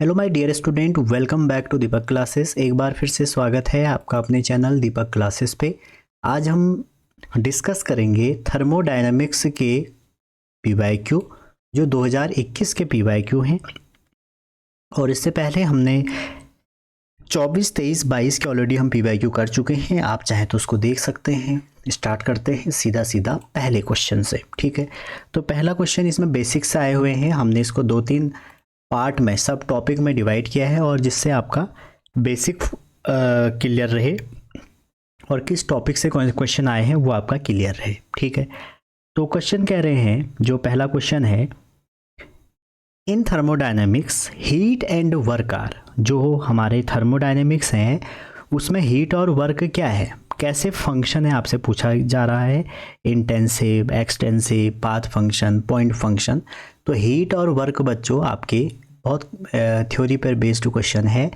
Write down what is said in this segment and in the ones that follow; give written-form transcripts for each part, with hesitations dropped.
Hello my dear student, welcome back to Deepak classes. एक बार फिर से स्वागत है आपका अपने चैनल दीपक क्लासेस पे। आज हम डिस्कस करेंगे थर्मोडायनामिक्स के पीवाईक्यू जो 2021 के पीवाईक्यू हैं। और इससे पहले हमने 24, 23, 22 के ऑलरेडी हम पीवाईक्यू कर चुके हैं। आप चाहें तो उसको देख सकते हैं। स्टार्ट करते हैं सीधा सीधा पहले क्वेश्चन से, ठीक है। तो पहला क्वेश्चन इसमें बेसिक से आए हुए हैं। हमने इसको 2-3 पार्ट में, सब टॉपिक में डिवाइड किया है और जिससे आपका बेसिक क्लियर रहे और किस टॉपिक से क्वेश्चन आए हैं वो आपका क्लियर रहे, ठीक है। तो क्वेश्चन कह रहे हैं, जो पहला क्वेश्चन है, in thermodynamics heat and work are. जो हमारे थर्मोडायनेमिक्स हैं उसमें हीट और वर्क क्या है, कैसे फंक्शन है, आपसे पूछा जा रहा है। Intensive, extensive, path function, point function. तो हीट और वर्क बच्चों आपके बहुत थ्योरी पर बेस्ड क्वेश्चन है।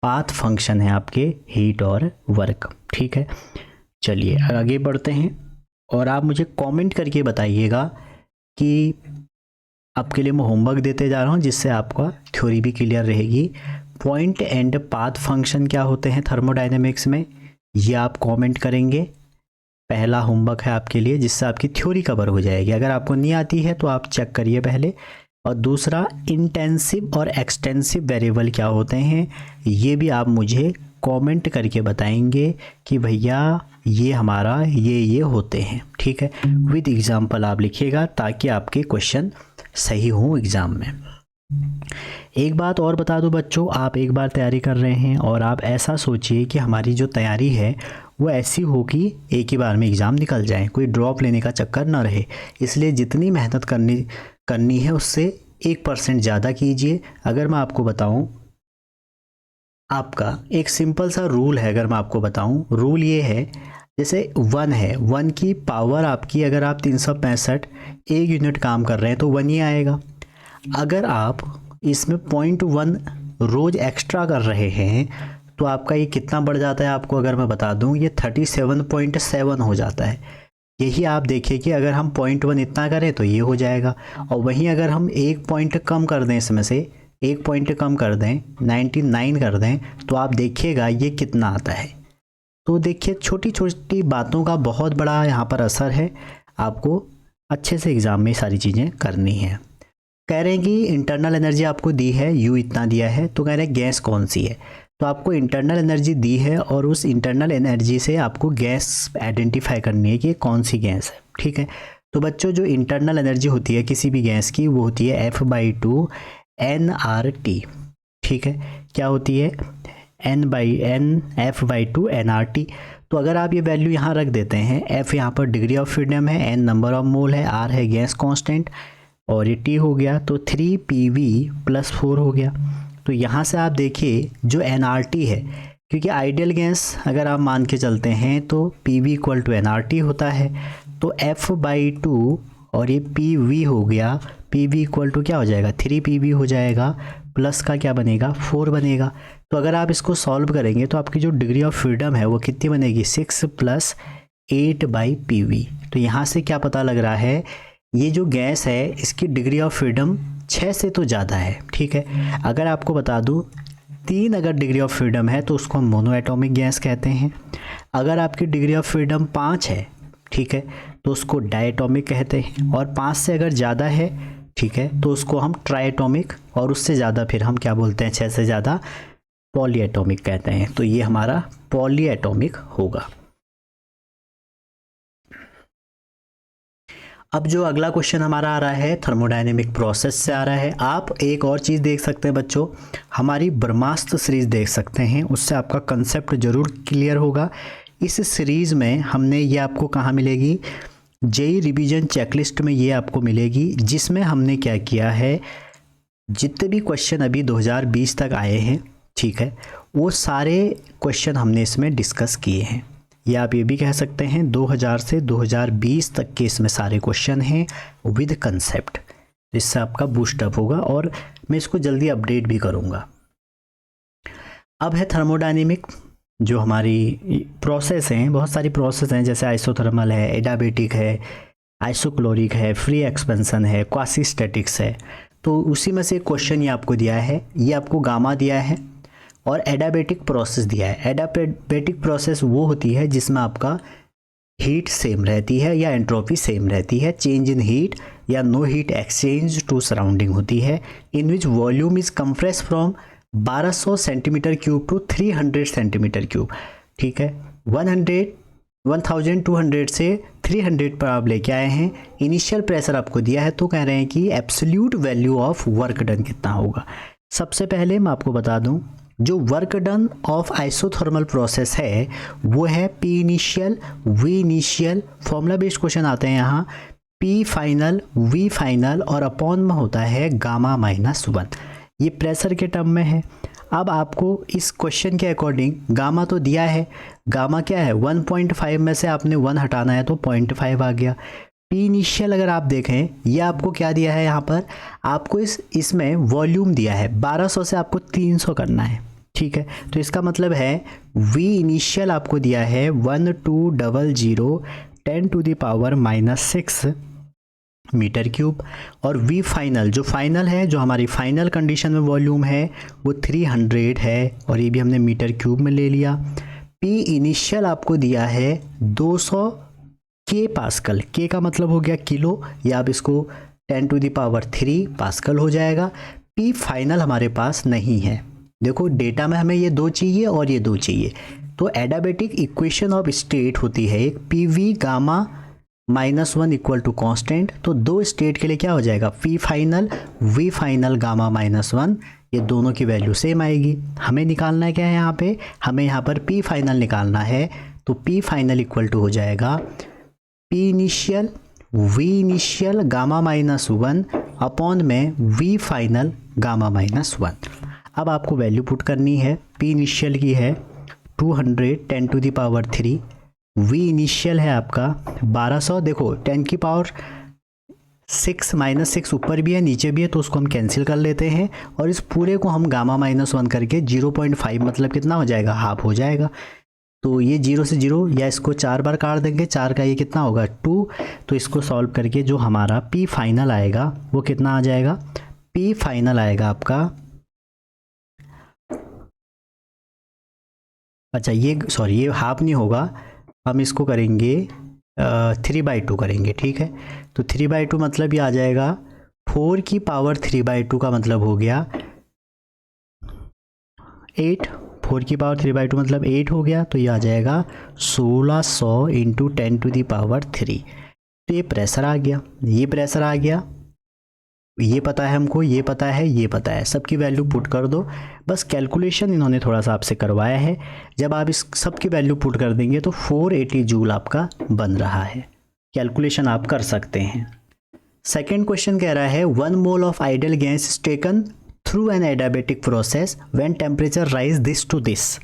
पाथ फंक्शन है आपके हीट और वर्क, ठीक है। चलिए आगे बढ़ते हैं और आप मुझे कमेंट करके बताइएगा कि आपके लिए मैं होमवर्क देते जा रहा हूँ जिससे आपका थ्योरी भी क्लियर रहेगी। पॉइंट एंड पाथ फंक्शन क्या होते हैं थर्मोडायनेमिक्स में, ये आप कमेंट करेंगे। पहला होमवर्क है आपके लिए जिससे आपकी थ्योरी कवर हो जाएगी। अगर आपको नहीं आती है तो आप चेक करिए पहले। और दूसरा, इंटेंसिव और एक्सटेंसिव वेरिएबल क्या होते हैं, ये भी आप मुझे कमेंट करके बताएंगे कि भैया ये हमारा ये होते हैं, ठीक है। विद एग्जांपल आप लिखिएगा ताकि आपके क्वेश्चन सही हों एग्ज़ाम में। एक बात और बता दूं बच्चों, आप एक बार तैयारी कर रहे हैं और आप ऐसा सोचिए कि हमारी जो तैयारी है वो ऐसी हो कि एक ही बार में एग्ज़ाम निकल जाए, कोई ड्रॉप लेने का चक्कर ना रहे। इसलिए जितनी मेहनत करनी है उससे 1% ज़्यादा कीजिए। अगर मैं आपको बताऊं, आपका एक सिंपल सा रूल है। अगर मैं आपको बताऊं, रूल ये है, जैसे 1 है, 1 की पावर आपकी, अगर आप 365 1 यूनिट काम कर रहे हैं तो 1 ही आएगा। अगर आप इसमें 0.1 रोज़ एक्स्ट्रा कर रहे हैं तो आपका ये कितना बढ़ जाता है, आपको अगर मैं बता दूं, ये 37.7 हो जाता है। यही आप देखिए कि अगर हम 0.1 इतना करें तो ये हो जाएगा। और वहीं अगर हम 1 पॉइंट कम कर दें, इसमें से 1 पॉइंट कम कर दें, 99 कर दें, तो आप देखिएगा ये कितना आता है। तो देखिए छोटी छोटी बातों का बहुत बड़ा यहाँ पर असर है। आपको अच्छे से एग्ज़ाम में सारी चीज़ें करनी है। कह रहे हैं कि इंटरनल एनर्जी आपको दी है, यू इतना दिया है, तो कह रहे हैं गैस कौन सी है। तो आपको इंटरनल एनर्जी दी है और उस इंटरनल एनर्जी से आपको गैस आइडेंटिफाई करनी है कि कौन सी गैस है, ठीक है। तो बच्चों जो इंटरनल एनर्जी होती है किसी भी गैस की, वो होती है F/2 nRT, ठीक है। क्या होती है, F/2 nRT। तो अगर आप ये वैल्यू यहाँ रख देते हैं, F यहाँ पर डिग्री ऑफ फ्रीडम है, N नंबर ऑफ मोल है, R है गैस कांस्टेंट और ये T हो गया, तो 3PV+4 हो गया। तो यहाँ से आप देखिए जो nRT है, क्योंकि आइडियल गैस अगर आप मान के चलते हैं तो PV = nRT होता है। तो F/2 और ये PV हो गया, PV = क्या हो जाएगा, 3PV हो जाएगा, प्लस का क्या बनेगा, 4 बनेगा। तो अगर आप इसको सॉल्व करेंगे तो आपकी जो डिग्री ऑफ फ्रीडम है वो कितनी बनेगी, 6 + 8/PV। तो यहाँ से क्या पता लग रहा है, ये जो गैस है इसकी डिग्री ऑफ फ्रीडम 6 से तो ज़्यादा है, ठीक है। अगर आपको बता दूं 3 अगर डिग्री ऑफ फ्रीडम है तो उसको हम मोनो एटॉमिक गैस कहते हैं। अगर आपकी डिग्री ऑफ फ्रीडम 5 है, ठीक है, तो उसको डायटोमिक कहते हैं। और 5 से अगर ज़्यादा है, ठीक है, तो उसको हम ट्राइटोमिक, और उससे ज़्यादा फिर हम क्या बोलते हैं, 6 से ज़्यादा पॉलीएटॉमिक कहते हैं। तो ये हमारा पॉलीएटॉमिक होगा। अब जो अगला क्वेश्चन हमारा आ रहा है थर्मोडायनेमिक प्रोसेस से आ रहा है। आप एक और चीज़ देख सकते हैं बच्चों, हमारी ब्रह्मास्त्र सीरीज़ देख सकते हैं, उससे आपका कंसेप्ट ज़रूर क्लियर होगा। इस सीरीज़ में हमने ये आपको कहाँ मिलेगी, जेईई रिवीजन चेकलिस्ट में ये आपको मिलेगी, जिसमें हमने क्या किया है, जितने भी क्वेश्चन अभी 2020 तक आए हैं, ठीक है, वो सारे क्वेश्चन हमने इसमें डिस्कस किए हैं। या आप ये भी कह सकते हैं 2000 से 2020 तक के इसमें सारे क्वेश्चन हैं विद कंसेप्ट। इससे आपका बूस्टअप होगा और मैं इसको जल्दी अपडेट भी करूँगा। अब है थर्मोडायनेमिक, जो हमारी प्रोसेस हैं, बहुत सारी प्रोसेस हैं, जैसे आइसोथर्मल है, एडियाबेटिक है, आइसोक्लोरिक है, फ्री एक्सपेंशन है, क्वासी स्टैटिक्स है। तो उसी में से क्वेश्चन ये आपको दिया है, ये आपको गामा दिया है और एडाबेटिक प्रोसेस दिया है। एडाबेटिक प्रोसेस वो होती है जिसमें आपका हीट सेम रहती है या एंट्रोपी सेम रहती है, चेंज इन हीट या no heat exchange to surrounding होती है, in which volume is compress from 1200 centimetre cube to 300 centimetre cube. ठीक है, 1200 से 300 पर आप लेके आए हैं। इनिशियल प्रेशर आपको दिया है, तो कह रहे हैं कि absolute value of work done कितना होगा। सबसे पहले मैं आपको बता दूं, जो work done of isothermal process है वो है P initial V initial. Formula based question आते हैं यहाँ, पी फाइनल वी फाइनल और अपॉन में होता है गामा -1। ये प्रेशर के टर्म में है। अब आपको इस क्वेश्चन के अकॉर्डिंग गामा तो दिया है, गामा क्या है 1.5 में से आपने 1 हटाना है तो 0.5 आ गया। पी इनिशियल अगर आप देखें, ये आपको क्या दिया है, यहाँ पर आपको इसमें वॉल्यूम दिया है 1200 से आपको 300 करना है। ठीक है, तो इसका मतलब है वी इनिशियल आपको दिया है 1200 10⁻⁻6 मीटर क्यूब और वी फाइनल जो फाइनल है, जो हमारी फाइनल कंडीशन में वॉल्यूम है वो 300 है और ये भी हमने मीटर क्यूब में ले लिया। पी इनिशियल आपको दिया है 200 के पास्कल, के का मतलब हो गया किलो, या आप इसको 10⁻³ पास्कल हो जाएगा। पी फाइनल हमारे पास नहीं है। देखो डेटा में हमें ये 2 चाहिए और ये 2 चाहिए, तो एडाबेटिक इक्वेशन ऑफ स्टेट होती है एक P V gamma -1 equal to constant. तो 2 स्टेट के लिए क्या हो जाएगा, P final V final gamma -1, ये दोनों की वैल्यू सेम आएगी। हमें निकालना है क्या है यहाँ पे, हमें यहाँ पर पी फाइनल निकालना है, तो पी फाइनल इक्वल टू हो जाएगा P initial V initial gamma -1 upon में वी फाइनल गामा -1। अब आपको वैल्यू पुट करनी है। पी इनिशियल की है 200 10⁻³ वी इनिशियल है आपका 1200। देखो 10⁻6 -6 ऊपर भी है नीचे भी है, तो उसको हम कैंसिल कर लेते हैं और इस पूरे को हम गामा -1 करके 0.5 मतलब कितना हो जाएगा, हाफ हो जाएगा। तो ये 0 से 0 या इसको 4 बार काट देंगे, 4 का ये कितना होगा 2। तो इसको सॉल्व करके जो हमारा पी फाइनल आएगा वो कितना आ जाएगा, पी फाइनल आएगा आपका, अच्छा ये सॉरी ये हाफ नहीं होगा, हम इसको करेंगे 3/2 करेंगे। ठीक है, तो 3/2 मतलब ये आ जाएगा 4 की पावर 3/2 का मतलब हो गया 8। 4 की पावर 3/2 मतलब 8 हो गया, तो ये आ जाएगा 1600 इंटू 10⁻3। तो ये प्रेशर आ गया, ये प्रेशर आ गया, ये पता है हमको, ये पता है, ये पता है, सबकी वैल्यू पुट कर दो। बस कैलकुलेशन इन्होंने थोड़ा सा आपसे करवाया है। जब आप इस सब की वैल्यू पुट कर देंगे तो 480 जूल आपका बन रहा है। कैलकुलेशन आप कर सकते हैं। सेकेंड क्वेश्चन कह रहा है 1 mole of ideal gas is taken through an adiabatic process when temperature rise this to this.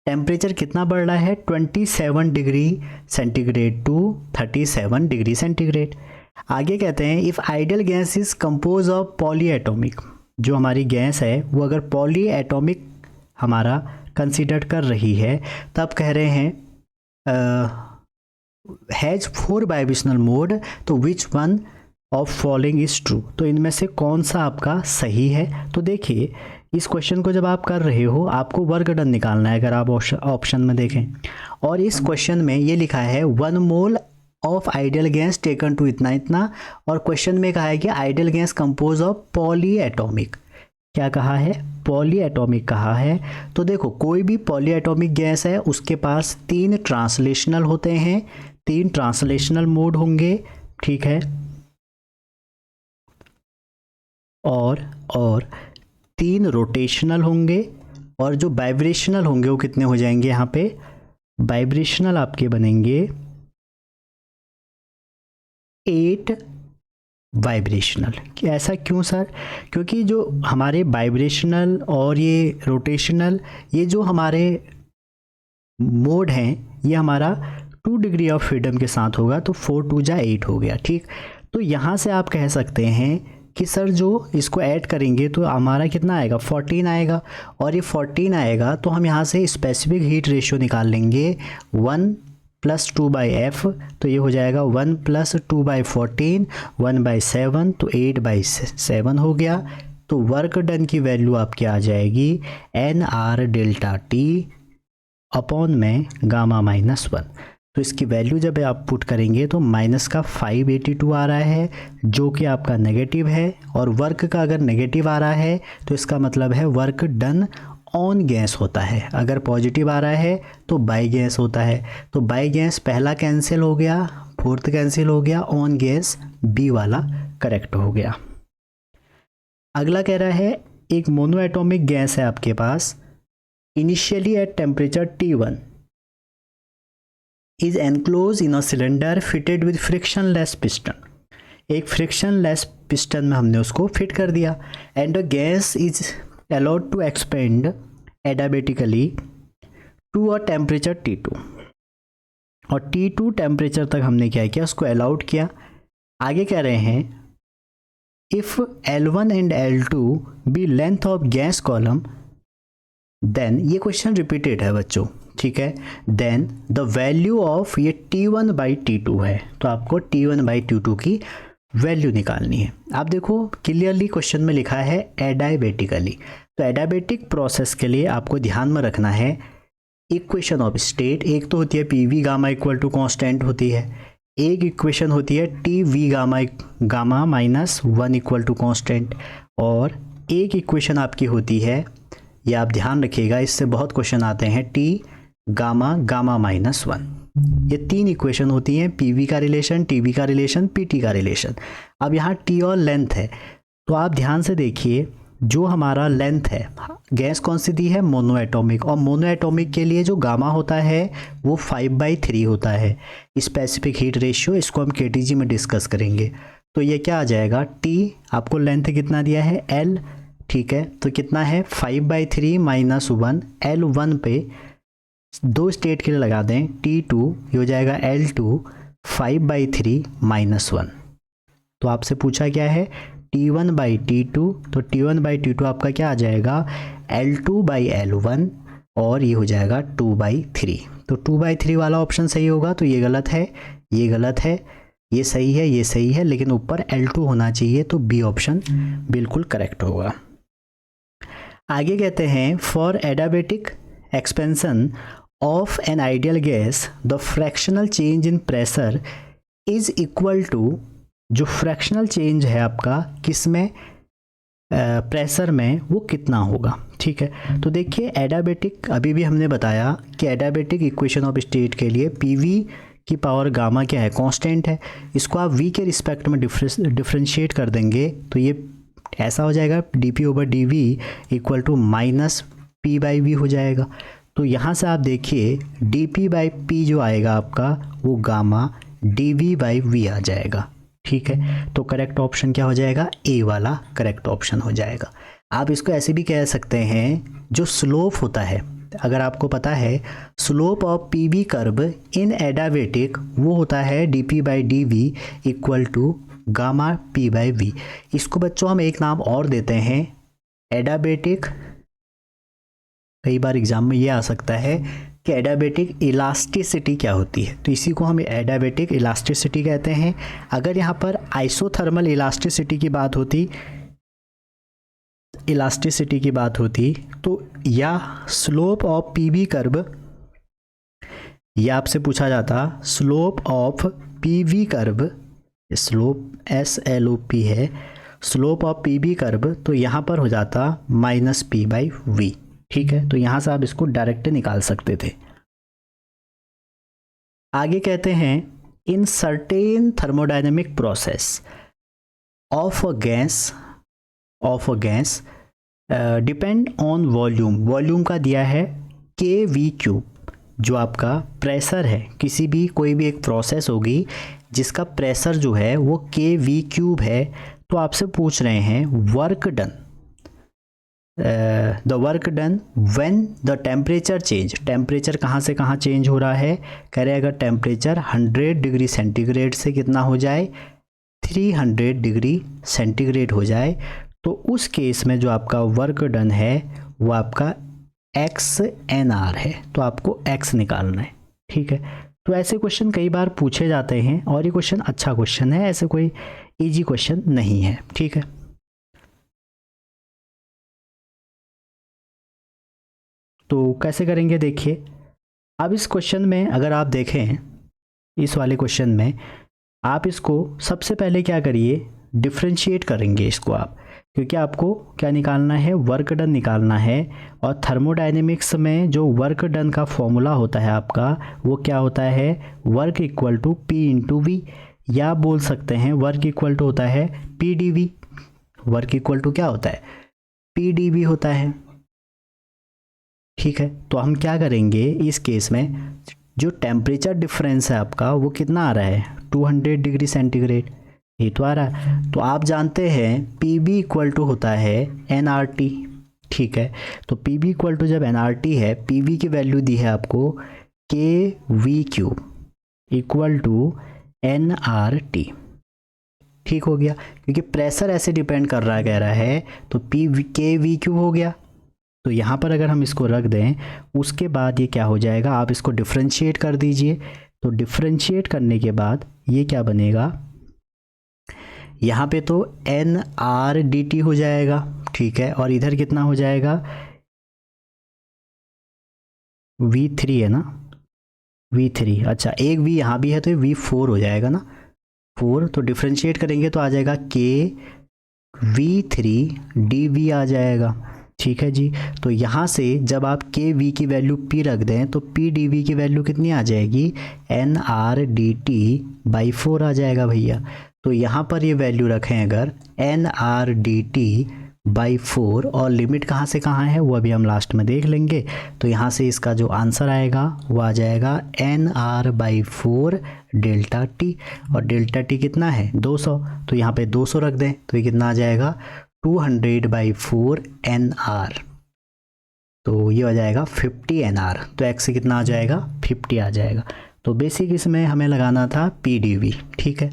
Temperature कितना बढ़ रहा है 27 degree centigrade to 37 degree centigrade. आगे कहते हैं if ideal gas is compose of polyatomic, जो हमारी गैस है वो अगर पॉलीएटॉमिक हमारा कंसिडर कर रही है, तब कह रहे हैं हैज़ 4 वाइब्रेशनल मोड, तो which one of following is true. तो इनमें से कौन सा आपका सही है। तो देखिए इस क्वेश्चन को जब आप कर रहे हो आपको वर्क डन निकालना है, अगर आप ऑप्शन में देखें, और इस क्वेश्चन में ये लिखा है 1 mole of ideal gas taken to इतना इतना, और क्वेश्चन में कहा है कि ideal gas compose of polyatomic. क्या कहा है, पॉलीएटॉमिक कहा है। तो देखो कोई भी पॉलीएटॉमिक गैस है उसके पास 3 ट्रांसलेशनल होते हैं, 3 ट्रांसलेशनल मोड होंगे। ठीक है, और 3 रोटेशनल होंगे, और जो वाइब्रेशनल होंगे वो कितने हो जाएंगे, यहाँ पे वाइब्रेशनल आपके बनेंगे 8 वाइब्रेशनल। ऐसा क्यों सर, क्योंकि जो हमारे वाइब्रेशनल और ये रोटेशनल, ये जो हमारे मोड हैं ये हमारा 2 डिग्री ऑफ फ्रीडम के साथ होगा, तो 4 2 जा 8 हो गया। ठीक, तो यहाँ से आप कह सकते हैं कि सर जो इसको ऐड करेंगे तो हमारा कितना आएगा 14 आएगा, और ये 14 आएगा तो हम यहाँ से स्पेसिफिक हीट रेशियो निकाल लेंगे 1 प्लस 2/f, तो ये हो जाएगा 1 + 2/14, 1/7, तो 8/7 हो गया। तो वर्क डन की वैल्यू आपकी आ जाएगी NR डेल्टा T अपॉन में गामा -1। तो इसकी वैल्यू जब आप पुट करेंगे तो माइनस का 582 आ रहा है जो कि आपका नेगेटिव है, और वर्क का अगर नेगेटिव आ रहा है तो इसका मतलब है वर्क डन ऑन गैस होता है। अगर पॉजिटिव आ रहा है तो बाई गैस होता है। तो बाई गैस पहला कैंसिल हो गया, फोर्थ कैंसिल हो गया, ऑन गैस बी वाला करेक्ट हो गया। अगला कह रहा है एक मोनो एटॉमिक गैस है आपके पास, initially at temperature T1 is enclose in a cylinder fitted with frictionless piston. एक फ्रिक्शनलेस पिस्टन में हमने उसको फिट कर दिया, and the gas is allowed to expand adiabatically to a temperature T2, और T2 टेम्परेचर तक हमने क्या किया, उसको अलाउड किया। आगे कह रहे हैं if L1 and L2 be length of gas column, then ये क्वेश्चन रिपीटेड है बच्चों, ठीक है। देन द वैल्यू ऑफ ये T1/T2 है, तो आपको T1/T2 की वैल्यू निकालनी है। आप देखो क्लियरली क्वेश्चन में लिखा है एडाबेटिकली, तो एडाबेटिक प्रोसेस के लिए आपको ध्यान में रखना है इक्वेशन ऑफ स्टेट। एक तो होती है PV gamma equal to constant होती है, एक इक्वेशन होती है TV gamma -1 equal to constant, और एक इक्वेशन आपकी होती है, ये आप ध्यान रखिएगा इससे बहुत क्वेश्चन आते हैं, T गामा -1। ये 3 इक्वेशन होती हैं, PV का रिलेशन, TV का रिलेशन, PT का रिलेशन। अब यहाँ T और लेंथ है, तो आप ध्यान से देखिए जो हमारा लेंथ है, गैस कौन सी दी है, मोनो एटॉमिक, और मोनो एटॉमिक के लिए जो गामा होता है वो 5/3 होता है स्पेसिफिक हीट रेशियो। इसको हम KTG में डिस्कस करेंगे। तो ये क्या आ जाएगा, T आपको लेंथ कितना दिया है L, ठीक है, तो कितना है 5/3 - 1, L1 पे 2 स्टेट के लिए लगा दें T2, ये हो जाएगा L2 5/3 - 1। तो आपसे पूछा क्या है T1/T2, तो T1/T2 आपका क्या आ जाएगा L2/L1, और ये हो जाएगा 2/3। तो 2/3 वाला ऑप्शन सही होगा, तो ये गलत है, ये गलत है, ये सही है, ये सही है, लेकिन ऊपर L2 होना चाहिए, तो बी ऑप्शन बिल्कुल करेक्ट होगा। आगे कहते हैं for adiabatic expansion of an ideal gas the fractional change in pressure is equal to, जो फ्रैक्शनल चेंज है आपका किस में, प्रेशर में, वो कितना होगा, ठीक है। तो देखिए एडाबेटिक, अभी भी हमने बताया कि एडाबेटिक इक्वेशन ऑफ स्टेट के लिए PV की पावर गामा क्या है, कांस्टेंट है, इसको आप V के रिस्पेक्ट में डिफ्रेंशिएट कर देंगे तो ये ऐसा हो जाएगा dP/dV इक्वल टू -P/V हो जाएगा। तो यहाँ से आप देखिए dP/P जो आएगा आपका वो गामा dV/V आ जाएगा, ठीक है। तो करेक्ट ऑप्शन क्या हो जाएगा, ए वाला करेक्ट ऑप्शन हो जाएगा। आप इसको ऐसे भी कह सकते हैं, जो स्लोप होता है, अगर आपको पता है slope of PV curve in adiabatic वो होता है dP/dV equal to gamma P/V। इसको बच्चों हम एक नाम और देते हैं एडाबेटिक, कई बार एग्जाम में ये आ सकता है कि एडाबेटिक इलास्टिसिटी क्या होती है, तो इसी को हम एडाबेटिक इलास्टिसिटी कहते हैं। अगर यहाँ पर आइसोथर्मल इलास्टिसिटी की बात होती तो या स्लोप ऑफ PV कर्व, या आपसे पूछा जाता slope of PV curve, slope SLOP है, स्लोप ऑफ PV कर्व, तो यहाँ पर हो जाता -P/V, ठीक है। तो यहाँ से आप इसको डायरेक्ट निकाल सकते थे। आगे कहते हैं in certain thermodynamic process of a gas depend on volume का दिया है kV³, जो आपका प्रेशर है, किसी भी कोई भी एक प्रोसेस होगी जिसका प्रेशर जो है वो kV³ है, तो आपसे पूछ रहे हैं work done, the work done when the temperature change, temperature कहाँ से कहाँ चेंज हो रहा है, कह रहे अगर टेम्परेचर 100 डिग्री सेंटीग्रेड से कितना हो जाए 300 डिग्री सेंटीग्रेड हो जाए, तो उस केस में जो आपका वर्क डन है वो आपका XNR है, तो आपको X निकालना है, ठीक है। तो ऐसे क्वेश्चन कई बार पूछे जाते हैं और ये क्वेश्चन अच्छा क्वेश्चन है, ऐसे कोई इजी क्वेश्चन नहीं है, ठीक है। तो कैसे करेंगे देखिए, अब इस क्वेश्चन में अगर आप देखें, इस वाले क्वेश्चन में आप इसको सबसे पहले क्या करिए, डिफ्रेंशिएट करेंगे इसको आप, क्योंकि आपको क्या निकालना है, वर्क डन निकालना है। और थर्मोडायनेमिक्स में जो वर्क डन का फॉर्मूला होता है आपका, वो क्या होता है, work equal to P into V, या बोल सकते हैं वर्क इक्वल टू होता है P D V. Work equal to क्या होता है, पी डी वी होता है, ठीक है। तो हम क्या करेंगे इस केस में, जो टेम्परेचर डिफरेंस है आपका वो कितना आ रहा है, 200 डिग्री सेंटीग्रेड, ये तो आ रहा है। तो आप जानते हैं पी बी इक्वल टू होता है एन आर टी, ठीक है। तो पी बी इक्वल टू जब एन आर टी है, पी वी की वैल्यू दी है आपको के V cube equal to N R T, ठीक हो गया, क्योंकि प्रेशर ऐसे डिपेंड कर रहा है, कह रहा है, तो पी के वी क्यूब हो गया। तो यहाँ पर अगर हम इसको रख दें, उसके बाद ये क्या हो जाएगा, आप इसको डिफ्रेंशिएट कर दीजिए। तो डिफ्रेंशिएट करने के बाद ये क्या बनेगा, यहाँ पे तो एन आर डी टी हो जाएगा, ठीक है। और इधर कितना हो जाएगा, V3 है ना, V3, अच्छा एक V यहाँ भी है तो ये V4 हो जाएगा ना, 4। तो डिफ्रेंशिएट करेंगे तो आ जाएगा के V3 डी वी आ जाएगा, ठीक है जी। तो यहाँ से जब आप के वी की वैल्यू पी रख दें तो पी डी वी की वैल्यू कितनी आ जाएगी, N R D T by 4 आ जाएगा भैया। तो यहाँ पर ये वैल्यू रखें अगर N R D T by 4, और लिमिट कहाँ से कहाँ है वो अभी हम लास्ट में देख लेंगे। तो यहाँ से इसका जो आंसर आएगा वो आ जाएगा N R by 4 delta T, और डेल्टा टी कितना है 200, तो यहाँ पे 200 रख दें तो ये कितना आ जाएगा 200 बाई 4 एन आर, तो ये आ जाएगा 50 एन आर। तो एक्स से कितना आ जाएगा 50 आ जाएगा। तो बेसिक इसमें हमें लगाना था पी डी वी, ठीक है।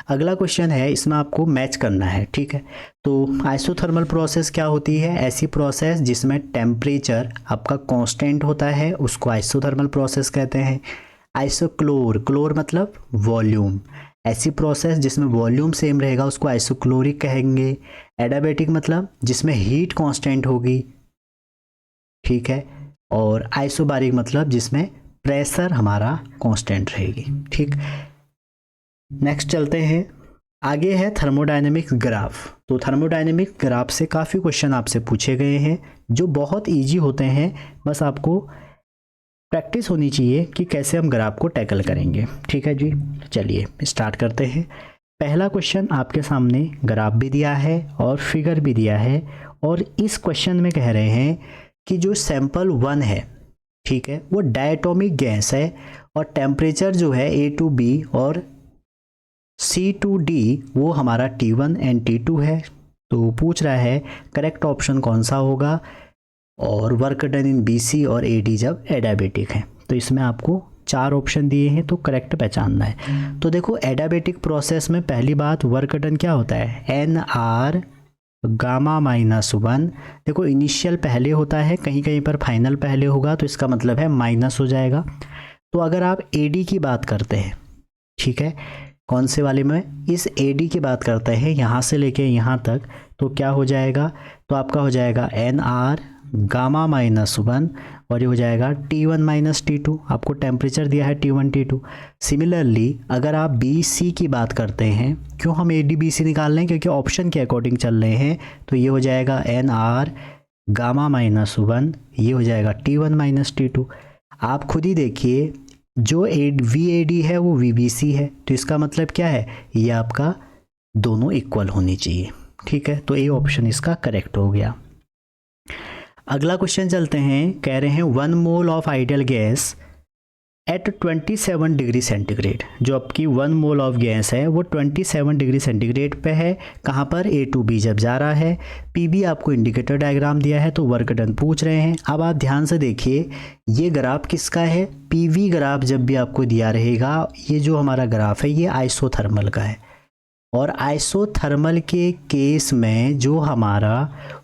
अगला क्वेश्चन है, इसमें आपको मैच करना है, ठीक है। तो आइसोथर्मल प्रोसेस क्या होती है, ऐसी प्रोसेस जिसमें टेम्परेचर आपका कांस्टेंट होता है उसको आइसोथर्मल प्रोसेस कहते हैं। आइसोक्लोर, क्लोर मतलब वॉल्यूम, ऐसी प्रोसेस जिसमें वॉल्यूम सेम रहेगा उसको आइसोक्लोरिक कहेंगे। एडियाबैटिक मतलब जिसमें हीट कांस्टेंट होगी, ठीक है। और आइसोबारिक मतलब जिसमें प्रेशर हमारा कांस्टेंट रहेगी, ठीक। नेक्स्ट चलते हैं, आगे है थर्मोडायनेमिक्स ग्राफ। तो थर्मोडायनेमिक्स ग्राफ से काफ़ी क्वेश्चन आपसे पूछे गए हैं जो बहुत इजी होते हैं, बस आपको प्रैक्टिस होनी चाहिए कि कैसे हम ग्राफ को टैकल करेंगे, ठीक है जी। चलिए स्टार्ट करते हैं। पहला क्वेश्चन आपके सामने ग्राफ भी दिया है और फिगर भी दिया है, और इस क्वेश्चन में कह रहे हैं कि जो सैंपल 1 है, ठीक है, वो डायटोमिक गैस है और टेम्परेचर जो है A2B और C2D वो हमारा T1 एंड T2 है। तो पूछ रहा है करेक्ट ऑप्शन कौन सा होगा, और वर्क डन इन BC और AD जब एडियाबेटिक है। तो इसमें आपको 4 ऑप्शन दिए हैं तो करेक्ट पहचानना है। तो देखो एडियाबेटिक प्रोसेस में पहली बात वर्क डन क्या होता है, NR गामा -1। देखो इनिशियल पहले होता है, कहीं कहीं पर फाइनल पहले होगा, तो इसका मतलब है माइनस हो जाएगा। तो अगर आप AD की बात करते हैं, ठीक है, कौन से वाले में, इस AD की बात करते हैं यहाँ से लेके यहाँ तक, तो क्या हो जाएगा, तो आपका हो जाएगा NR गामा -1, और ये हो जाएगा T1 - T2। आपको टेम्परेचर दिया है T1 T2। सिमिलरली अगर आप BC की बात करते हैं, क्यों हम AD BC निकाल रहे हैं, क्योंकि ऑप्शन के अकॉर्डिंग चल रहे हैं, तो ये हो जाएगा NR गामा -1, ये हो जाएगा T1 - T2। आप खुद ही देखिए जो VAD है वो VBC है, तो इसका मतलब क्या है, ये आपका दोनों इक्वल होनी चाहिए, ठीक है। तो ये ऑप्शन इसका करेक्ट हो गया। अगला क्वेश्चन चलते हैं, कह रहे हैं 1 mole of ideal gas at 27 degree centigrade. जो आपकी 1 मोल ऑफ गैस है वो 27 डिग्री सेंटीग्रेड पे है, कहाँ पर, A2B जब जा रहा है। PB आपको इंडिकेटर डायग्राम दिया है तो वर्क डन पूछ रहे हैं। अब आप ध्यान से देखिए ये ग्राफ किसका है, PV ग्राफ जब भी आपको दिया रहेगा, ये जो हमारा ग्राफ है ये आइसोथर्मल का है, और आइसोथर्मल के केस में जो हमारा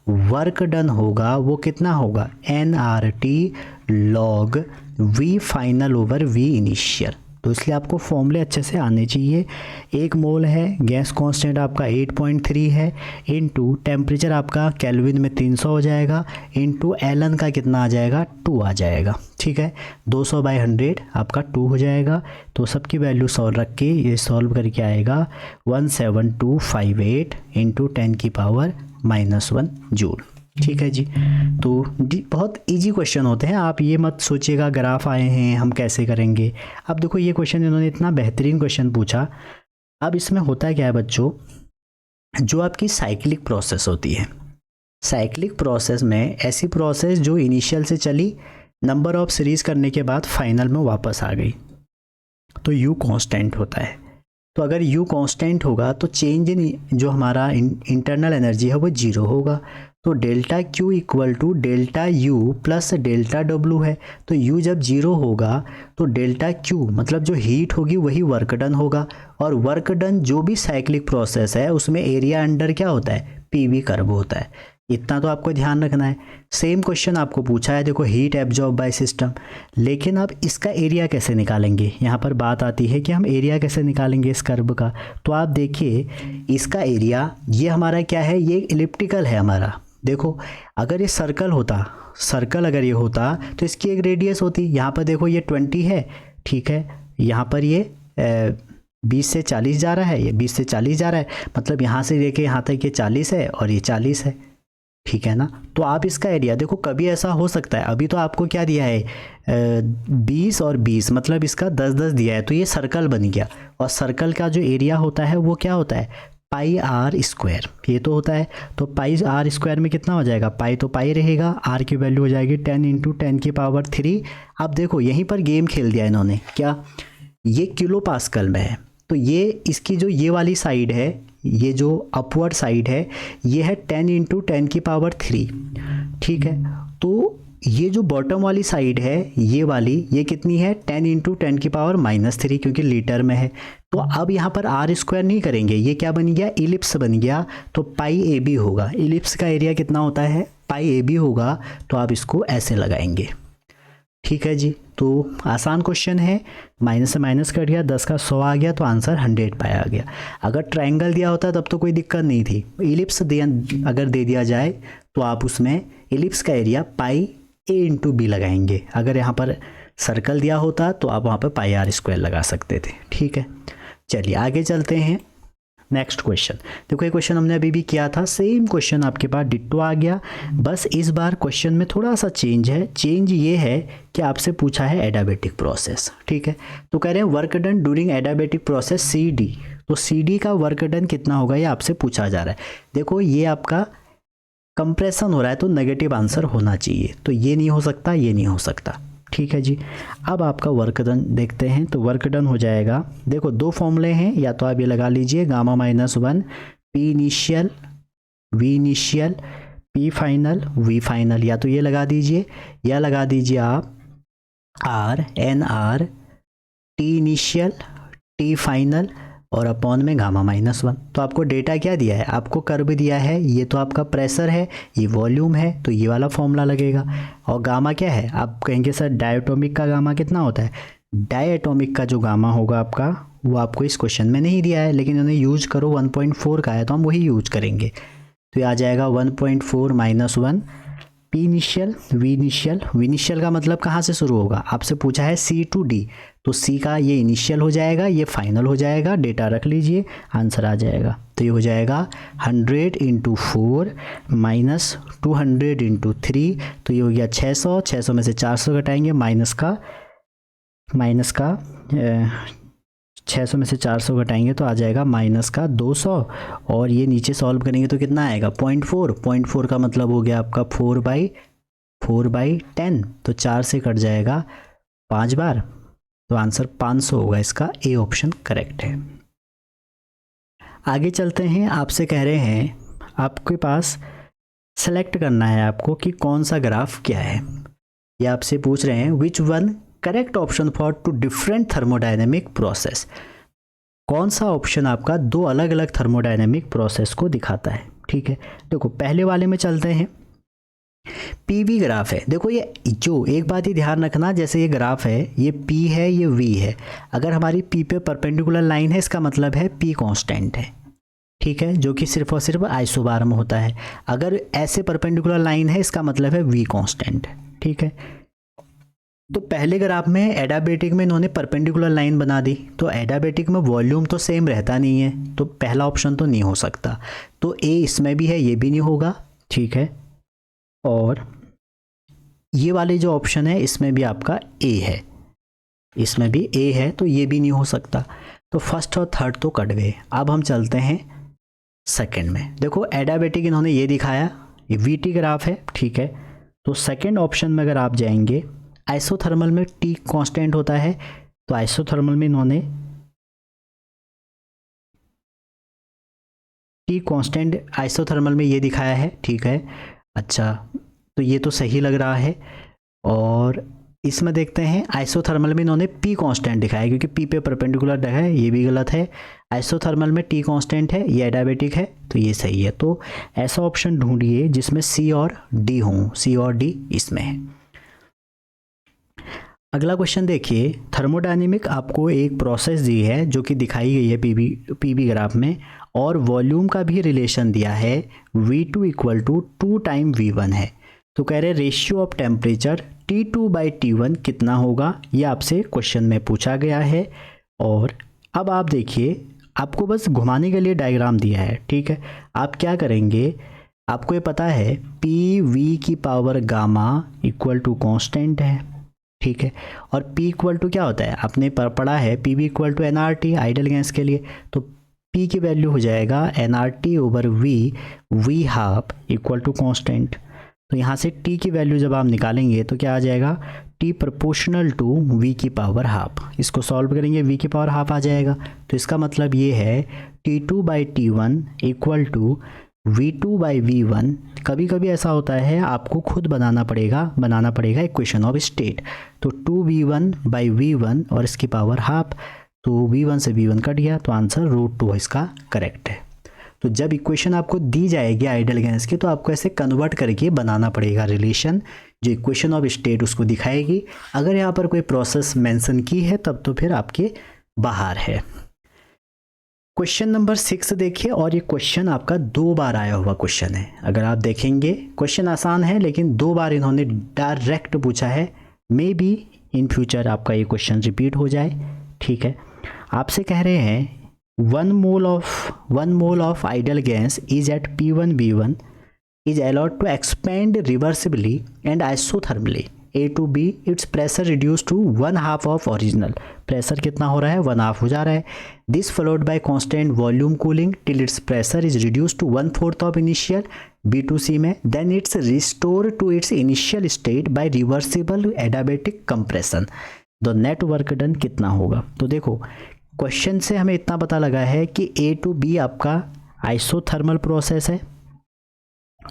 वर्क डन होगा वो कितना होगा, NRT log V final over V initial. तो इसलिए आपको फॉर्मूले अच्छे से आने चाहिए। 1 मोल है, गैस कांस्टेंट आपका 8.3 है, इनटू टेम्परेचर आपका केल्विन में 300 हो जाएगा, इनटू एलन का कितना आ जाएगा 2 आ जाएगा। ठीक है, 200/100 आपका 2 हो जाएगा। तो सबकी वैल्यू सॉल्व रख के ये सॉल्व करके आएगा 17258 इंटू 10⁻⁻1 जूल। ठीक है जी। तो बहुत इजी क्वेश्चन होते हैं, आप ये मत सोचिएगा ग्राफ आए हैं हम कैसे करेंगे। अब देखो ये क्वेश्चन इन्होंने इतना बेहतरीन क्वेश्चन पूछा। अब इसमें होता क्या है बच्चों, जो आपकी साइक्लिक प्रोसेस होती है, साइक्लिक प्रोसेस में ऐसी प्रोसेस जो इनिशियल से चली, नंबर ऑफ सीरीज करने के बाद फाइनल में वापस आ गई, तो यू कांस्टेंट होता है। तो अगर यू कांस्टेंट होगा तो चेंज इन जो हमारा इंटरनल एनर्जी है वो 0 होगा। तो delta Q equal to delta U plus delta W है। तो यू जब 0 होगा तो डेल्टा क्यू मतलब जो हीट होगी वही वर्क डन होगा, और वर्क डन जो भी साइक्लिक प्रोसेस है उसमें एरिया अंडर क्या होता है, पीवी कर्व होता है। इतना तो आपको ध्यान रखना है। सेम क्वेश्चन आपको पूछा है, देखो हीट एब्जॉर्ब बाय सिस्टम, लेकिन अब इसका एरिया कैसे निकालेंगे, यहाँ पर बात आती है कि हम एरिया कैसे निकालेंगे इस कर्व का। तो आप देखिए इसका एरिया, ये हमारा क्या है, ये इलिप्टिकल है हमारा। देखो अगर ये सर्कल होता, सर्कल अगर ये होता तो इसकी एक रेडियस होती। यहाँ पर देखो ये 20 है, ठीक है, यहाँ पर ये 20 से 40 जा रहा है, ये 20 से 40 जा रहा है, मतलब यहाँ से लेके यहाँ तक ये 40 है और ये 40 है, ठीक है ना। तो आप इसका एरिया देखो, कभी ऐसा हो सकता है, अभी तो आपको क्या दिया है 20 और 20 मतलब इसका 10-10 दिया है, तो ये सर्कल बन गया। और सर्कल का जो एरिया होता है वो क्या होता है, पाई आर स्क्वायर, ये तो होता है। तो पाई आर स्क्वायर में कितना हो जाएगा, पाई तो पाई रहेगा, आर की वैल्यू हो जाएगी 10 इंटू 10⁻3। अब देखो यहीं पर गेम खेल दिया इन्होंने, क्या, ये किलो पास्कल में है, तो ये इसकी जो ये वाली साइड है, ये जो अपवर्ड साइड है, ये है 10 इंटू 10⁻3, ठीक है। तो ये जो बॉटम वाली साइड है ये वाली, ये कितनी है 10 इंटू 10⁻⁻3, क्योंकि लीटर में है। तो अब यहाँ पर आर स्क्वायर नहीं करेंगे, ये क्या बन गया, इलिप्स बन गया, तो पाई ए बी होगा। इलिप्स का एरिया कितना होता है, पाई ए बी होगा, तो आप इसको ऐसे लगाएंगे। ठीक है जी। तो आसान क्वेश्चन है, माइनस से माइनस कट गया, 10 का 100 आ गया, तो आंसर 100 पाया गया। अगर ट्रायंगल दिया होता तब तो कोई दिक्कत नहीं थी, इलिप्स अगर दे दिया जाए तो आप उसमें इलिप्स का एरिया पाई ए इंटू बी लगाएंगे। अगर यहाँ पर सर्कल दिया होता तो आप वहाँ पर पाई आर स्क्वायर लगा सकते थे। ठीक है, चलिए आगे चलते हैं। नेक्स्ट क्वेश्चन देखो, ये क्वेश्चन हमने अभी भी किया था, सेम क्वेश्चन आपके पास डिट्टो आ गया, बस इस बार क्वेश्चन में थोड़ा सा चेंज है। चेंज ये है कि आपसे पूछा है एडाबेटिक प्रोसेस, ठीक है। तो कह रहे हैं work done during adiabatic process C D, तो सी डी का वर्क डन कितना होगा ये आपसे पूछा जा रहा है। देखो ये आपका कंप्रेशन हो रहा है तो नेगेटिव आंसर होना चाहिए, तो ये नहीं हो सकता, ये नहीं हो सकता। ठीक है जी। अब आपका वर्क डन देखते हैं, तो वर्क डन हो जाएगा, देखो दो फॉर्मूले हैं, या तो आप ये लगा लीजिए गामा-1 P initial V initial P final V final, या तो ये लगा दीजिए, या लगा दीजिए आप R N R T initial T final और अपॉन में गामा-1। तो आपको डेटा क्या दिया है, आपको कर्व दिया है, ये तो आपका प्रेशर है, ये वॉल्यूम है, तो ये वाला फॉर्मूला लगेगा। और गामा क्या है, आप कहेंगे सर डायटोमिक का गामा कितना होता है, डायटोमिक का जो गामा होगा आपका वो आपको इस क्वेश्चन में नहीं दिया है, लेकिन उन्हें यूज करो 1.4 का है तो हम वही यूज करेंगे। तो ये आ जाएगा 1.4 - 1 P initial V initial. V initial का मतलब कहाँ से शुरू होगा, आपसे पूछा है सी टू डी, तो सी का ये इनिशियल हो जाएगा, ये फाइनल हो जाएगा, डेटा रख लीजिए, आंसर आ जाएगा। तो ये हो जाएगा 100 × 4 माइनस 200 × 3, तो ये हो गया 600। 600 में से 400 घटाएंगे, माइनस का 600 में से 400 घटाएंगे तो आ जाएगा माइनस का 200, और ये नीचे सॉल्व करेंगे तो कितना आएगा 0.4 का मतलब हो गया आपका 4/10, तो 4 से कट जाएगा 5 बार, तो आंसर 500 होगा। इसका ए ऑप्शन करेक्ट है। आगे चलते हैं, आपसे कह रहे हैं आपके पास सेलेक्ट करना है आपको कि कौन सा ग्राफ क्या है। ये आपसे पूछ रहे हैं which one correct option for two different thermodynamic process, कौन सा ऑप्शन आपका दो अलग अलग थर्मोडायनेमिक प्रोसेस को दिखाता है। ठीक है, देखो पहले वाले में चलते हैं। पीवी ग्राफ है, देखो ये जो एक बात ही ध्यान रखना, जैसे ये ग्राफ है, ये पी है, ये वी है, अगर हमारी पी पे परपेंडिकुलर लाइन है इसका मतलब है पी कांस्टेंट है, ठीक है, जो कि सिर्फ और सिर्फ आइसोबार में होता है। अगर ऐसे परपेंडिकुलर लाइन है इसका मतलब है वी कांस्टेंट, ठीक है। तो पहले ग्राफ में एडियाबेटिक में इन्होंने परपेंडिकुलर लाइन बना दी, तो एडियाबेटिक में वॉल्यूम तो सेम रहता नहीं है, तो पहला ऑप्शन तो नहीं हो सकता, तो ए इसमें भी है, ये भी नहीं होगा, ठीक है। और ये वाले जो ऑप्शन है इसमें भी आपका ए है, इसमें भी ए है, तो ये भी नहीं हो सकता, तो फर्स्ट और थर्ड तो कट गए। अब हम चलते हैं सेकंड में। देखो एडियाबेटिक इन्होंने ये दिखाया, ये वीटी ग्राफ है, ठीक है। तो सेकंड ऑप्शन में अगर आप जाएंगे, आइसोथर्मल में टी कांस्टेंट होता है, तो आइसोथर्मल में इन्होंने टी कांस्टेंट आइसोथर्मल में ये दिखाया है, ठीक है। अच्छा, तो ये तो सही लग रहा है। और इसमें देखते हैं आइसोथर्मल में इन्होंने पी कांस्टेंट दिखाया, क्योंकि पी पे परपेंडिकुलर है, ये भी गलत है। आइसोथर्मल में टी कांस्टेंट है, ये एडियाबेटिक है, तो ये सही है। तो ऐसा ऑप्शन ढूंढिए जिसमें सी और डी हों, सी और डी इसमें है। अगला क्वेश्चन देखिए, थर्मोडायनेमिक आपको एक प्रोसेस दी है जो कि दिखाई गई है पीवी ग्राफ में, और वॉल्यूम का भी रिलेशन दिया है, V2 equal to 2 time V1 है। तो कह रहे रेशियो ऑफ टेम्परेचर T2/T1 कितना होगा, ये आपसे क्वेश्चन में पूछा गया है। और अब आप देखिए, आपको बस घुमाने के लिए डायग्राम दिया है, ठीक है। आप क्या करेंगे, आपको ये पता है PV की power gamma equal to constant है, ठीक है। और P इक्वल टू क्या होता है, आपने पढ़ा है PV equal to nRT ideal gas के लिए, तो P की वैल्यू हो जाएगा nRT over V half equal to constant. तो यहाँ से T की वैल्यू जब आप निकालेंगे तो क्या आ जाएगा, T प्रोपोर्शनल टू V की पावर हाफ। इसको सॉल्व करेंगे, V की पावर हाफ आ जाएगा, तो इसका मतलब ये है T2/T1 इक्वल टू V2/V1। कभी कभी ऐसा होता है आपको खुद बनाना पड़ेगा इक्वेशन ऑफ स्टेट। तो 2V1/V1 और इसकी पावर हाफ, तो V1 से V1 कट गया, तो आंसर √2 इसका करेक्ट है। तो जब इक्वेशन आपको दी जाएगी आइडल गैस की, तो आपको ऐसे कन्वर्ट करके बनाना पड़ेगा रिलेशन, जो इक्वेशन ऑफ स्टेट उसको दिखाएगी। अगर यहाँ पर कोई प्रोसेस मेंशन की है तब तो फिर आपके बाहर है। क्वेश्चन नंबर 6 देखिए, और ये क्वेश्चन आपका 2 बार आया हुआ क्वेश्चन है। अगर आप देखेंगे क्वेश्चन आसान है, लेकिन 2 बार इन्होंने डायरेक्ट पूछा है, मे बी इन फ्यूचर आपका ये क्वेश्चन रिपीट हो जाए, ठीक है। आपसे कह रहे हैं 1 mole of ideal gas is at P1V1 is allowed to expand reversibly and isothermally A to B, its pressure reduced to 1/2 of original। Pressure कितना हो रहा है, 1/2 हो जा रहा है। This followed by constant volume cooling till its pressure is reduced to 1/4 of initial B to C में, then it's restored to its initial state by reversible adiabatic compression। तो नेट वर्क डन कितना होगा। तो देखो question से हमें इतना पता लगा है कि A to B आपका आइसोथर्मल प्रोसेस है,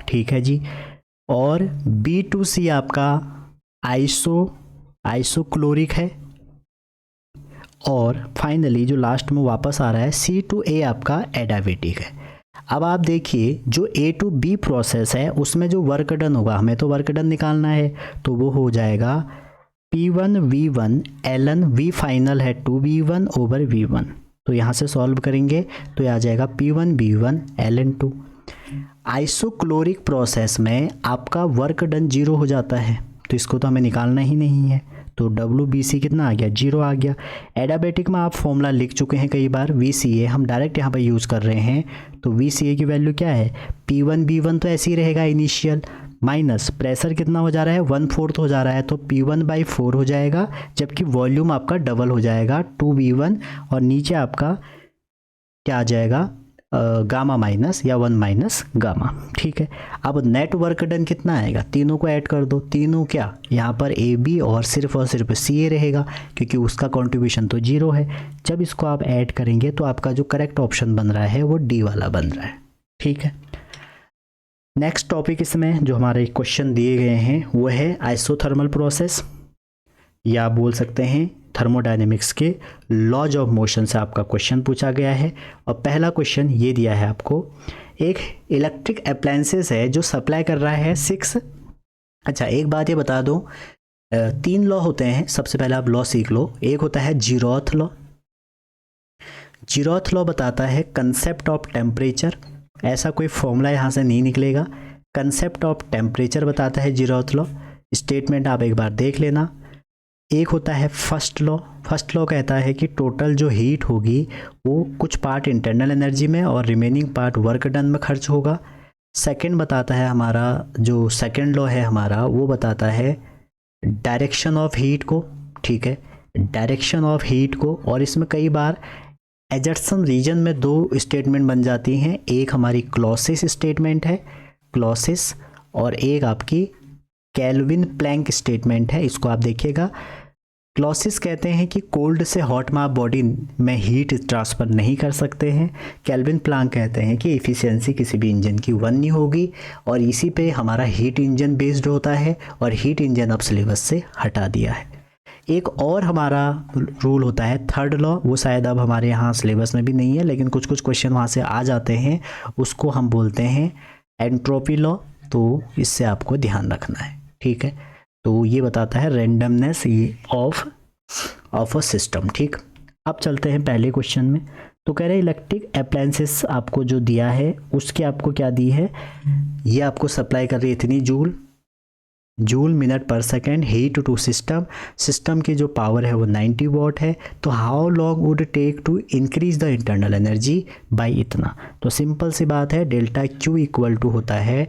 ठीक है जी, और B to C आपका आइसोक्लोरिक है, और फाइनली जो लास्ट में वापस आ रहा है C to A आपका एडियाबेटिक है। अब आप देखिए जो A to B प्रोसेस है उसमें जो वर्क डन होगा, हमें तो वर्क डन निकालना है, तो वो हो जाएगा P1V1 ln V फाइनल है 2V1 ओवर V1। तो यहाँ से सॉल्व करेंगे तो ये आ जाएगा P1V1 ln 2। आइसोक्लोरिक प्रोसेस में आपका वर्क डन 0 हो जाता है, तो इसको तो हमें निकालना ही नहीं है, तो WBC कितना आ गया, 0 आ गया। एडियाबेटिक में आप फॉर्मूला लिख चुके हैं कई बार, VCA हम डायरेक्ट यहाँ पर यूज़ कर रहे हैं, तो VCA की वैल्यू क्या है, P1V1 तो ऐसे ही रहेगा इनिशियल, माइनस प्रेशर कितना हो जा रहा है, 1/4 हो जा रहा है, तो P1/4 हो जाएगा, जबकि वॉल्यूम आपका डबल हो जाएगा 2V1, और नीचे आपका क्या आ जाएगा, गामा माइनस या 1 माइनस गामा, ठीक है। अब नेट वर्क डन कितना आएगा, तीनों को ऐड कर दो, तीनों क्या यहाँ पर AB और सिर्फ CA रहेगा, क्योंकि उसका कंट्रीब्यूशन तो 0 है। जब इसको आप ऐड करेंगे तो आपका जो करेक्ट ऑप्शन बन रहा है वो D वाला बन रहा है, ठीक है। नेक्स्ट टॉपिक इसमें जो हमारे क्वेश्चन दिए गए हैं वो है आइसोथर्मल प्रोसेस, या बोल सकते हैं थर्मोडायनेमिक्स के लॉज ऑफ मोशन से आपका क्वेश्चन पूछा गया है। और पहला क्वेश्चन ये दिया है आपको, एक इलेक्ट्रिक अप्लायंसेस है जो सप्लाई कर रहा है 6 अच्छा, एक बात ये बता दूं, 3 लॉ होते हैं, सबसे पहले आप लॉ सीख लो। एक होता है जीरोथ लॉ। जीरोथ लॉ बताता है कंसेप्ट ऑफ टेम्परेचर, ऐसा कोई फॉर्मूला यहाँ से नहीं निकलेगा। कंसेप्ट ऑफ टेम्परेचर बताता है जीरोथ लॉ। स्टेटमेंट आप एक बार देख लेना। एक होता है फर्स्ट लॉ। फर्स्ट लॉ कहता है कि टोटल जो हीट होगी वो कुछ पार्ट इंटरनल एनर्जी में और रिमेनिंग पार्ट वर्क डन में खर्च होगा। सेकंड बताता है हमारा, जो सेकंड लॉ है हमारा, वो बताता है डायरेक्शन ऑफ हीट को, ठीक है, डायरेक्शन ऑफ हीट को। और इसमें कई बार एजर्सन रीजन में 2 स्टेटमेंट बन जाती हैं। एक हमारी क्लॉसिस स्टेटमेंट है, क्लॉसिस, और एक आपकी केल्विन प्लैंक स्टेटमेंट है। इसको आप देखिएगा। क्लॉसिस कहते हैं कि कोल्ड से हॉट में आप बॉडी में हीट ट्रांसफ़र नहीं कर सकते हैं। केल्विन प्लैंक कहते हैं कि एफिशिएंसी किसी भी इंजन की 1 नहीं होगी, और इसी पे हमारा हीट इंजन बेस्ड होता है, और हीट इंजन अब सिलेबस से हटा दिया है। एक और हमारा रूल होता है थर्ड लॉ, वो शायद अब हमारे यहाँ सिलेबस में भी नहीं है, लेकिन कुछ कुछ क्वेश्चन वहाँ से आ जाते हैं। उसको हम बोलते हैं एंट्रोपी लॉ। तो इससे आपको ध्यान रखना है, ठीक है। तो ये बताता है रेंडमनेस ऑफ अ सिस्टम, ठीक। अब चलते हैं पहले क्वेश्चन में। तो कह रहे हैं इलेक्ट्रिक अप्लायंसेस आपको जो दिया है उसके आपको क्या दी है, ये आपको सप्लाई कर रही है इतनी joule minute per second heat to system. System की जो पावर है वो 90 वॉट है। तो how long would take to increase the internal energy by इतना। तो सिंपल सी बात है, डेल्टा क्यू इक्वल टू होता है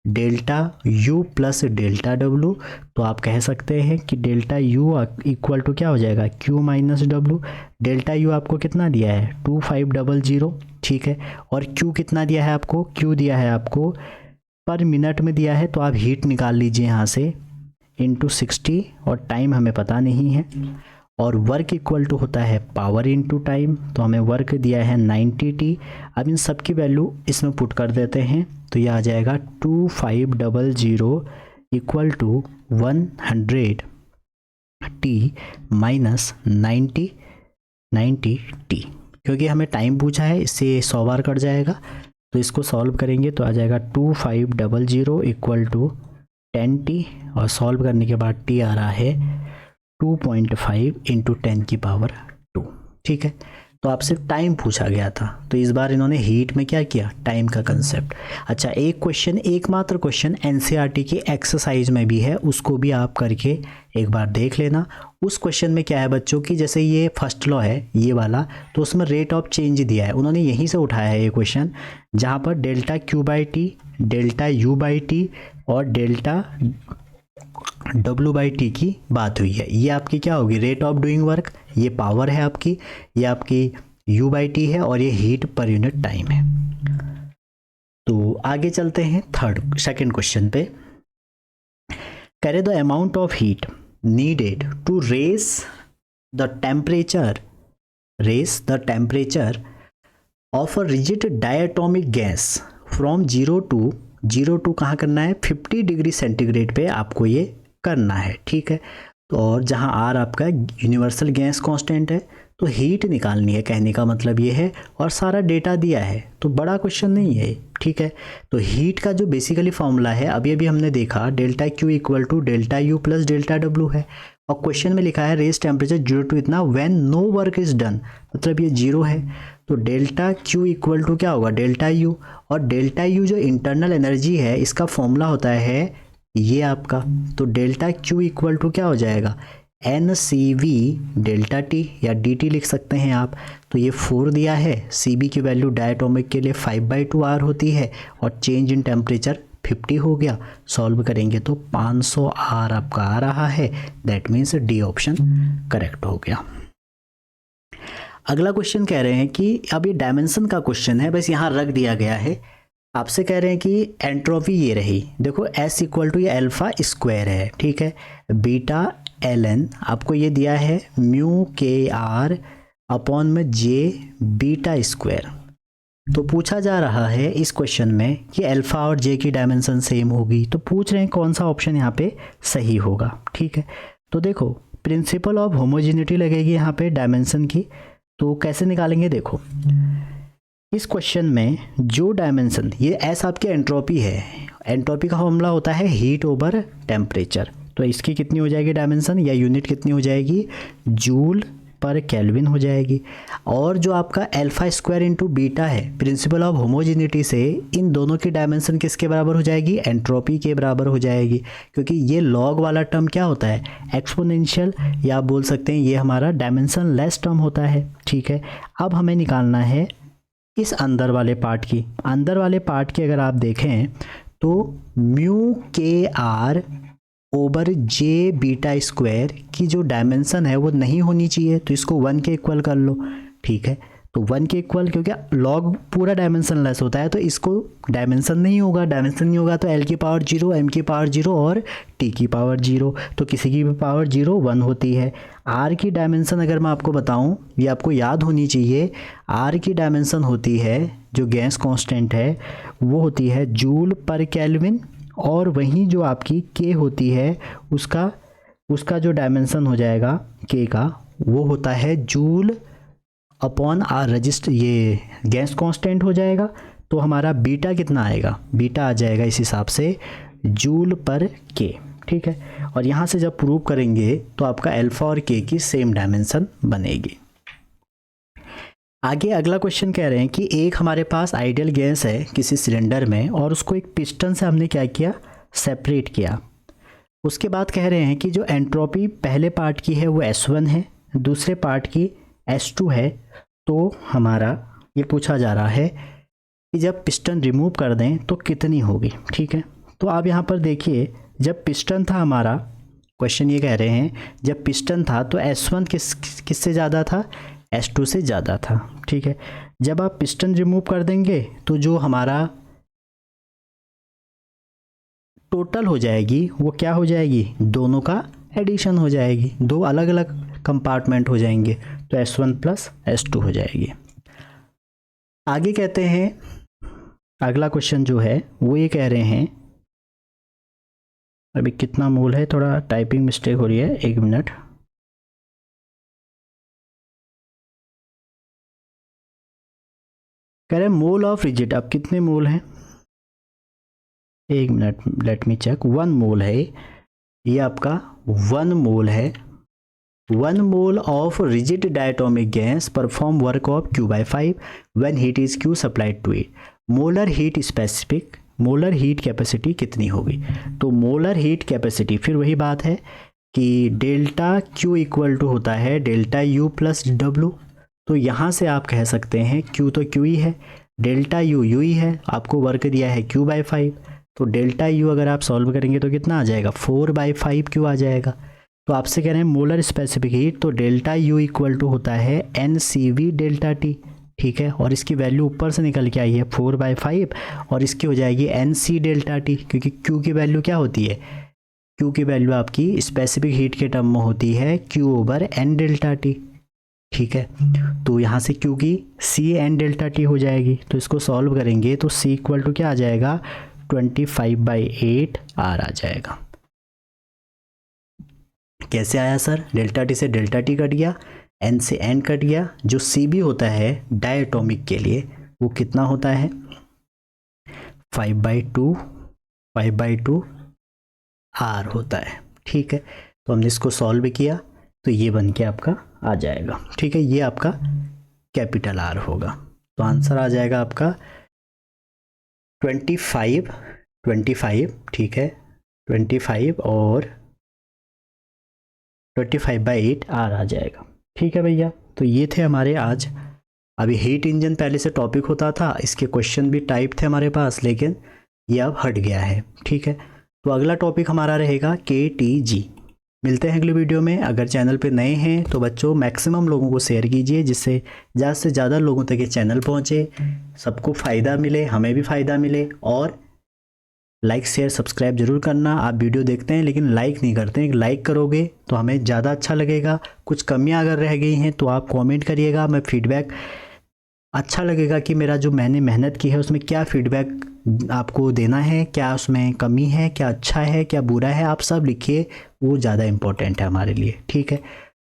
delta U plus delta W. तो आप कह सकते हैं कि डेल्टा यू इक्वल टू क्या हो जाएगा, Q minus W. Delta U आपको कितना दिया है, 2500, ठीक है। और क्यू कितना दिया है आपको, क्यू दिया है आपको पर मिनट में दिया है। तो आप हीट निकाल लीजिए यहाँ से इंटू 60, और टाइम हमें पता नहीं है। और वर्क इक्वल टू होता है पावर इंटू टाइम। तो हमें वर्क दिया है 90t। अब इन सब की वैल्यू इसमें पुट कर देते हैं, तो ये आ जाएगा 2500 equal to 100t minus 90t, क्योंकि हमें टाइम पूछा है, इससे 100 बार कट जाएगा। तो इसको सॉल्व करेंगे तो आ जाएगा 2500 इक्वल टू 10t, और सॉल्व करने के बाद t आ रहा है 2.5 इंटू 10 की पावर 2, ठीक है। तो आपसे टाइम पूछा गया था, तो इस बार इन्होंने हीट में क्या किया, टाइम का कंसेप्ट। अच्छा, एक क्वेश्चन, एकमात्र क्वेश्चन एनसीईआरटी की एक्सरसाइज में भी है, उसको भी आप करके एक बार देख लेना। उस क्वेश्चन में क्या है बच्चों की, जैसे ये फर्स्ट लॉ है ये वाला, तो उसमें रेट ऑफ चेंज दिया है, उन्होंने यहीं से उठाया है ये क्वेश्चन, जहाँ पर delta Q by T, delta U by T और डेल्टा डब्ल्यू बाई टी की बात हुई है। ये आपकी क्या होगी, रेट ऑफ डूइंग वर्क, ये पावर है आपकी, ये आपकी यू बाई टी है, और ये हीट पर यूनिट टाइम है। तो आगे चलते हैं सेकंड क्वेश्चन पे। करें the amount of heat needed to raise the temperature of a rigid diatomic gas from 0 to कहाँ करना है, 50 डिग्री सेंटीग्रेड पे आपको ये करना है, ठीक है। तो और जहाँ आर आपका यूनिवर्सल गैस कांस्टेंट है, तो हीट निकालनी है, कहने का मतलब ये है, और सारा डेटा दिया है, तो बड़ा क्वेश्चन नहीं है, ठीक है। तो हीट का जो बेसिकली फॉर्मूला है अभी हमने देखा, delta Q equal to delta U plus delta W है, और क्वेश्चन में लिखा है रेज टेम्परेचर 0 टू इतना when no work is done, मतलब ये 0 है। तो डेल्टा क्यू इक्वल टू क्या होगा, डेल्टा यू, और डेल्टा यू जो इंटरनल एनर्जी है इसका फॉर्मूला होता है ये आपका। तो डेल्टा क्यू इक्वल टू क्या हो जाएगा, N C V delta T, या डी टी लिख सकते हैं आप। तो ये 4 दिया है, सी बी की वैल्यू डायटोमिक के लिए 5/2 आर होती है, और चेंज इन टेम्परेचर 50 हो गया। सॉल्व करेंगे तो 500 आर आपका आ रहा है, that means D option correct हो गया। अगला क्वेश्चन कह रहे हैं कि अब ये डायमेंशन का क्वेश्चन है, बस यहाँ रख दिया गया है। आपसे कह रहे हैं कि एंट्रोपी ये रही, देखो एस इक्वल टू ये अल्फा स्क्वायर है, ठीक है, बीटा एल एन आपको ये दिया है म्यू के आर अपॉन में जे बीटा स्क्वायर। तो पूछा जा रहा है इस क्वेश्चन में कि अल्फा और जे की डायमेंशन सेम होगी, तो पूछ रहे हैं कौन सा ऑप्शन यहाँ पे सही होगा, ठीक है। तो देखो प्रिंसिपल ऑफ होमोजेनिटी लगेगी यहाँ पे डायमेंशन की, तो कैसे निकालेंगे, देखो इस क्वेश्चन में जो डायमेंशन, ये एस आपकी एंट्रोपी है, एंट्रोपी का फॉर्मूला होता है हीट ओवर टेम्परेचर। तो इसकी कितनी हो जाएगी डायमेंशन या यूनिट कितनी हो जाएगी, जूल पर केल्विन हो जाएगी। और जो आपका अल्फा स्क्वायर इंटू बीटा है प्रिंसिपल ऑफ होमोजेनिटी से, इन दोनों की डायमेंशन किसके बराबर हो जाएगी, एंट्रोपी के बराबर हो जाएगी। क्योंकि ये लॉग वाला टर्म क्या होता है, एक्सपोनेंशियल, या आप बोल सकते हैं ये हमारा डायमेंशन लेस टर्म होता है। ठीक है, अब हमें निकालना है इस अंदर वाले पार्ट की। अंदर वाले पार्ट की अगर आप देखें तो म्यू के R over J beta square की जो डायमेंशन है वो नहीं होनी चाहिए, तो इसको 1 के इक्वल कर लो। ठीक है, तो 1 के इक्वल, क्योंकि लॉग पूरा डायमेंशन लेस होता है तो इसको डायमेंशन नहीं होगा। डायमेंशन नहीं होगा तो एल की पावर 0, एम की पावर 0 और टी की पावर 0, तो किसी की भी पावर 0 1 होती है। आर की डायमेंशन अगर मैं आपको बताऊं, ये आपको याद होनी चाहिए, आर की डायमेंशन होती है, जो गैस कांस्टेंट है वो होती है जूल पर केल्विन, और वहीं जो आपकी के होती है उसका जो डायमेंशन हो जाएगा के का, वो होता है जूल अपॉन आर रजिस्टर, ये गैस कांस्टेंट हो जाएगा। तो हमारा बीटा कितना आएगा, बीटा आ जाएगा इस हिसाब से जूल पर के। ठीक है, और यहाँ से जब प्रूव करेंगे तो आपका अल्फा और के की सेम डायमेंशन बनेगी। आगे अगला क्वेश्चन कह रहे हैं कि एक हमारे पास आइडियल गैस है किसी सिलेंडर में, और उसको एक पिस्टन से हमने क्या किया, सेपरेट किया। उसके बाद कह रहे हैं कि जो एंट्रोपी पहले पार्ट की है वो S1 है, दूसरे पार्ट की S2 है। तो हमारा ये पूछा जा रहा है कि जब पिस्टन रिमूव कर दें तो कितनी होगी। ठीक है, तो आप यहाँ पर देखिए, जब पिस्टन था हमारा, क्वेश्चन ये कह रहे हैं जब पिस्टन था तो S1 किससे ज़्यादा था, S2 से ज़्यादा था। ठीक है, जब आप पिस्टन रिमूव कर देंगे तो जो हमारा टोटल हो जाएगी वो क्या हो जाएगी, दोनों का एडिशन हो जाएगी, दो अलग अलग कंपार्टमेंट हो जाएंगे, तो S1 प्लस S2 हो जाएगी। आगे कहते हैं, अगला क्वेश्चन जो है वो ये कह रहे हैं, अभी कितना मोल है, थोड़ा टाइपिंग मिस्टेक हो रही है, 1 मिनट। कह रहे हैं मोल ऑफ रिजिड, अब कितने मोल हैं, 1 minute, let me check. 1 mole है ये आपका, 1 मोल है। 1 mole of rigid diatomic gas perform work of Q/5 when heat is Q supplied to it. Molar heat specific, molar heat capacity कितनी होगी। तो मोलर हीट कैपेसिटी फिर वही बात है कि डेल्टा Q इक्वल टू होता है डेल्टा U प्लस W। तो यहाँ से आप कह सकते हैं Q तो Q ही है, डेल्टा U U ही है, आपको वर्क दिया है Q/5, तो डेल्टा U अगर आप सॉल्व करेंगे तो कितना आ जाएगा, 4/5 Q आ जाएगा। तो आपसे कह रहे हैं मोलर स्पेसिफिक हीट, तो डेल्टा U इक्वल टू होता है NCV डेल्टा T। ठीक है, और इसकी वैल्यू ऊपर से निकल के आई है 4/5, और इसकी हो जाएगी NC डेल्टा T, क्योंकि Q की वैल्यू क्या होती है, Q की वैल्यू आपकी स्पेसिफिक हीट के टर्म में होती है Q/N डेल्टा T। ठीक है, तो यहाँ से Q की CN डेल्टा T हो जाएगी। तो इसको सॉल्व करेंगे तो C इक्वल टू क्या आ जाएगा, 25/8 R आ जाएगा। कैसे आया सर, डेल्टा T से डेल्टा T कट गया, N से N कट गया, जो CB होता है डायटोमिक के लिए वो कितना होता है, 5/2 R होता है। ठीक है, तो हमने इसको सॉल्व किया तो ये बन के आपका आ जाएगा। ठीक है, ये आपका कैपिटल R होगा। तो आंसर आ जाएगा आपका 25। ठीक है, 25 और 25/8 R आ जाएगा। ठीक है भैया, तो ये थे हमारे आज। अभी हीट इंजन पहले से टॉपिक होता था, इसके क्वेश्चन भी टाइप थे हमारे पास, लेकिन ये अब हट गया है। ठीक है, तो अगला टॉपिक हमारा रहेगा KTG। मिलते हैं अगली वीडियो में। अगर चैनल पे नए हैं तो बच्चों मैक्सिमम लोगों को शेयर कीजिए, जिससे ज़्यादा से ज़्यादा लोगों तक ये चैनल पहुँचे, सबको फ़ायदा मिले, हमें भी फ़ायदा मिले। और लाइक शेयर सब्सक्राइब जरूर करना। आप वीडियो देखते हैं लेकिन लाइक नहीं करते हैं, लाइक करोगे तो हमें ज़्यादा अच्छा लगेगा। कुछ कमियां अगर रह गई हैं तो आप कमेंट करिएगा, मैं फीडबैक अच्छा लगेगा कि मेरा जो मैंने मेहनत की है उसमें क्या फीडबैक आपको देना है, क्या उसमें कमी है, क्या अच्छा है, क्या बुरा है, आप सब लिखिए, वो ज़्यादा इम्पोर्टेंट है हमारे लिए। ठीक है,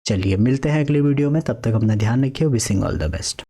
चलिए मिलते हैं अगली वीडियो में, तब तक अपना ध्यान रखिए। Wishing all the best.